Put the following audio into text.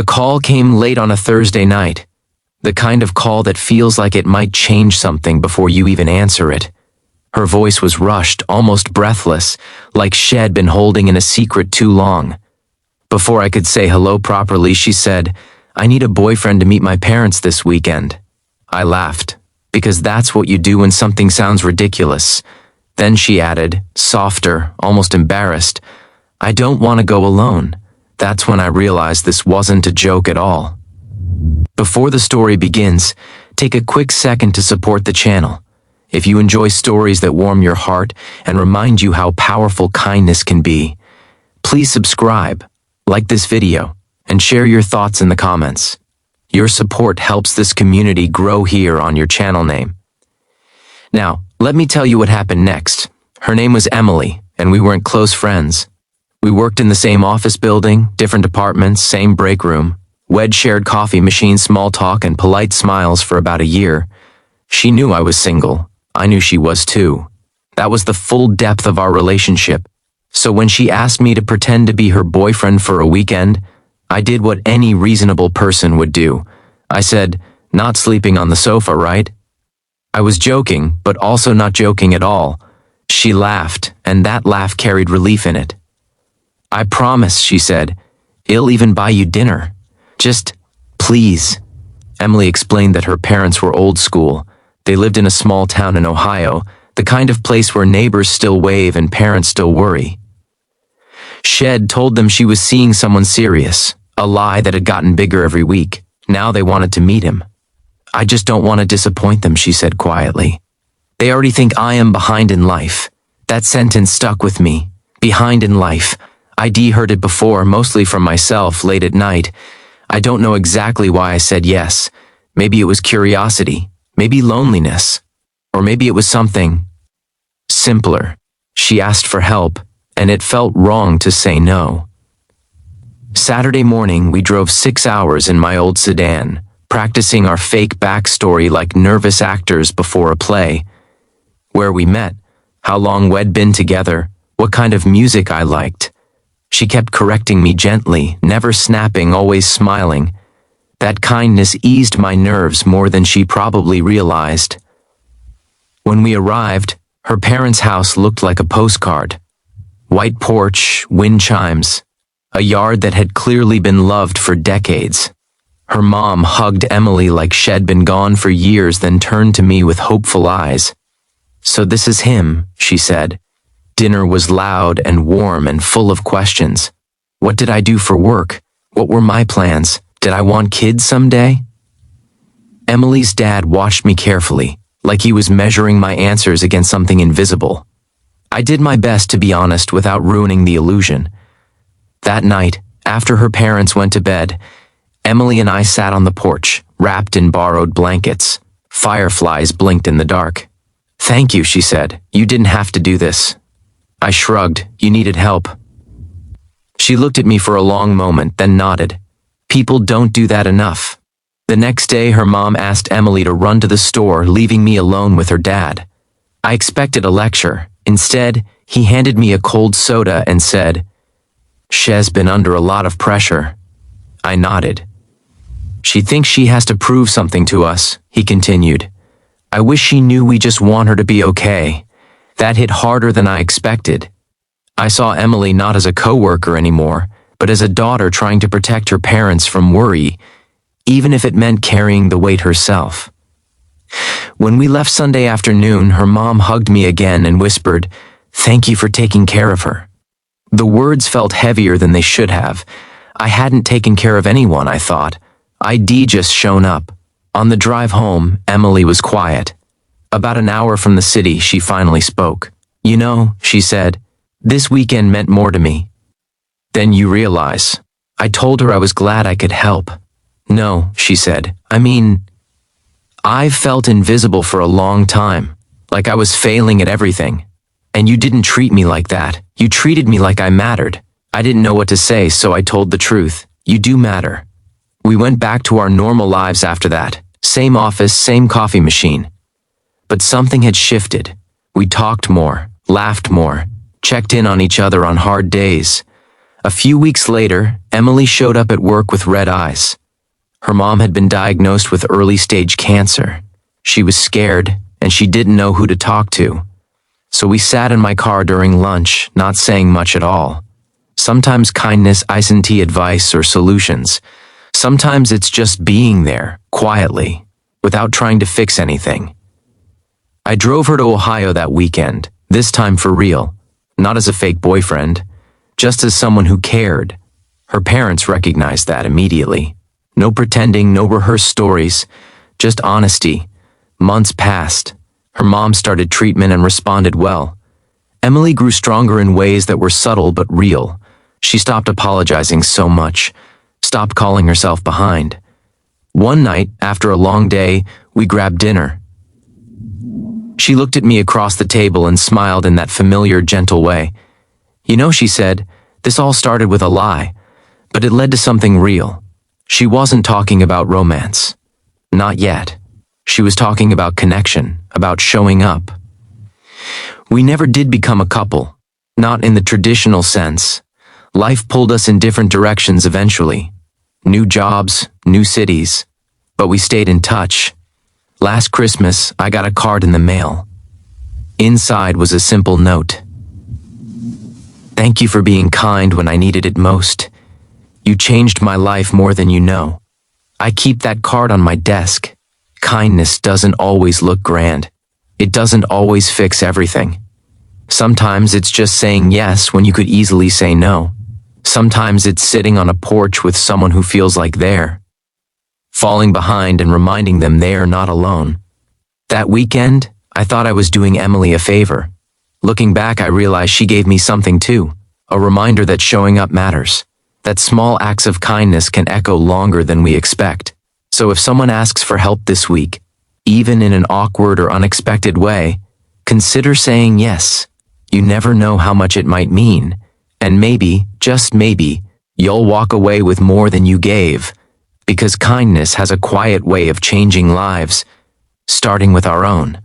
The call came late on a Thursday night, the kind of call that feels like it might change something before you even answer it. Her voice was rushed, almost breathless, like she'd been holding in a secret too long. Before I could say hello properly, she said, "I need a boyfriend to meet my parents this weekend." I laughed, because that's what you do when something sounds ridiculous. Then she added, softer, almost embarrassed, "I don't want to go alone." That's when I realized this wasn't a joke at all. Before the story begins, take a quick second to support the channel. If you enjoy stories that warm your heart and remind you how powerful kindness can be, please subscribe, like this video, and share your thoughts in the comments. Your support helps this community grow here on your channel name. Now, let me tell you what happened next. Her name was Emily, and we weren't close friends. We worked in the same office building, different departments, same break room. We'd shared coffee machine small talk and polite smiles for about a year. She knew I was single. I knew she was too. That was the full depth of our relationship. So when she asked me to pretend to be her boyfriend for a weekend, I did what any reasonable person would do. I said, "Not sleeping on the sofa, right?" I was joking, but also not joking at all. She laughed, and that laugh carried relief in it. "I promise," she said. "I'll even buy you dinner. Just, please." Emily explained that her parents were old school. They lived in a small town in Ohio, the kind of place where neighbors still wave and parents still worry. Shed told them she was seeing someone serious, a lie that had gotten bigger every week. Now they wanted to meet him. "I just don't want to disappoint them," she said quietly. "They already think I am behind in life." That sentence stuck with me. Behind in life. I'd heard it before, mostly from myself, late at night. I don't know exactly why I said yes. Maybe it was curiosity, maybe loneliness, or maybe it was something simpler. She asked for help, and it felt wrong to say no. Saturday morning, we drove 6 hours in my old sedan, practicing our fake backstory like nervous actors before a play. Where we met, how long we'd been together, what kind of music I liked. She kept correcting me gently, never snapping, always smiling. That kindness eased my nerves more than she probably realized. When we arrived, her parents' house looked like a postcard. White porch, wind chimes, a yard that had clearly been loved for decades. Her mom hugged Emily like she'd been gone for years, then turned to me with hopeful eyes. "So this is him," she said. Dinner was loud and warm and full of questions. What did I do for work? What were my plans? Did I want kids someday? Emily's dad watched me carefully, like he was measuring my answers against something invisible. I did my best to be honest without ruining the illusion. That night, after her parents went to bed, Emily and I sat on the porch, wrapped in borrowed blankets. Fireflies blinked in the dark. "Thank you," she said. "You didn't have to do this." I shrugged. "You needed help." She looked at me for a long moment, then nodded. People don't do that enough. The next day, her mom asked Emily to run to the store, leaving me alone with her dad. I expected a lecture. Instead, he handed me a cold soda and said, "She's been under a lot of pressure." I nodded. "She thinks she has to prove something to us," he continued. "I wish she knew we just want her to be okay." That hit harder than I expected. I saw Emily not as a coworker anymore, but as a daughter trying to protect her parents from worry, even if it meant carrying the weight herself. When we left Sunday afternoon, her mom hugged me again and whispered, "Thank you for taking care of her." The words felt heavier than they should have. I hadn't taken care of anyone, I thought. I'd just shown up. On the drive home, Emily was quiet. About an hour from the city, she finally spoke. "You know," she said, "this weekend meant more to me." "Then you realize." I told her I was glad I could help. "No," she said, "I mean, I've felt invisible for a long time, like I was failing at everything. And you didn't treat me like that. You treated me like I mattered. I didn't know what to say, so I told the truth. You do matter." We went back to our normal lives after that. Same office, same coffee machine. But something had shifted. We talked more, laughed more, checked in on each other on hard days. A few weeks later, Emily showed up at work with red eyes. Her mom had been diagnosed with early-stage cancer. She was scared, and she didn't know who to talk to. So we sat in my car during lunch, not saying much at all. Sometimes kindness isn't advice or solutions. Sometimes it's just being there, quietly, without trying to fix anything. I drove her to Ohio that weekend, this time for real, not as a fake boyfriend, just as someone who cared. Her parents recognized that immediately. No pretending, no rehearsed stories, just honesty. Months passed. Her mom started treatment and responded well. Emily grew stronger in ways that were subtle but real. She stopped apologizing so much, stopped calling herself behind. One night, after a long day, we grabbed dinner. She looked at me across the table and smiled in that familiar, gentle way. You know, she said, this all started with a lie, but it led to something real. She wasn't talking about romance. Not yet. She was talking about connection, about showing up. We never did become a couple, not in the traditional sense. Life pulled us in different directions eventually. New jobs, new cities, but we stayed in touch. Last Christmas, I got a card in the mail. Inside was a simple note. Thank you for being kind when I needed it most. You changed my life more than you know. I keep that card on my desk. Kindness doesn't always look grand. It doesn't always fix everything. Sometimes it's just saying yes when you could easily say no. Sometimes it's sitting on a porch with someone who feels like they're falling behind and reminding them they're not alone. That weekend, I thought I was doing Emily a favor. Looking back, I realized she gave me something too, a reminder that showing up matters, that small acts of kindness can echo longer than we expect. So if someone asks for help this week, even in an awkward or unexpected way, consider saying yes. You never know how much it might mean, and maybe, just maybe, you'll walk away with more than you gave, because kindness has a quiet way of changing lives, starting with our own.